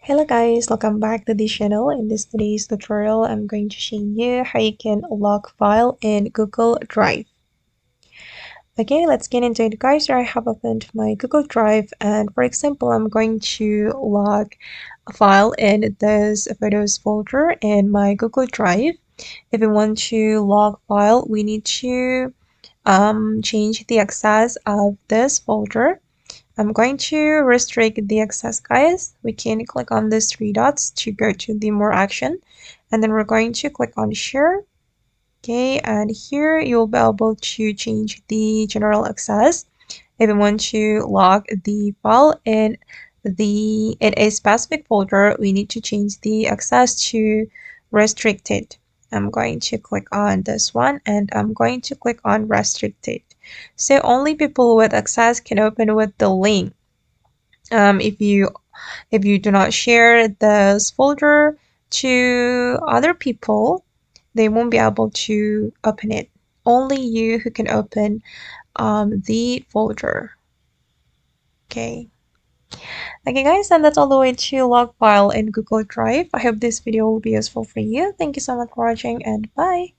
Hello guys, welcome back to the channel. In this today's tutorial, I'm going to show you how you can lock file in Google Drive. Okay, let's get into it guys. Here I have opened my Google Drive, and for example, I'm going to lock a file in this photos folder in my Google Drive. If we want to lock file, we need to change the access of this folder. I'm going to restrict the access, guys. We can click on these three dots to go to the more action, and then we're going to click on share. Okay, and here you'll be able to change the general access. If we want to lock the file in a specific folder, we need to change the access to restricted. I'm going to click on this one, and I'm going to click on restricted. So only people with access can open with the link. If you do not share this folder to other people, they won't be able to open it. Only you who can open the folder. Okay guys, and that's all the way to log file in Google Drive. I hope this video will be useful for you. Thank you so much for watching, and bye.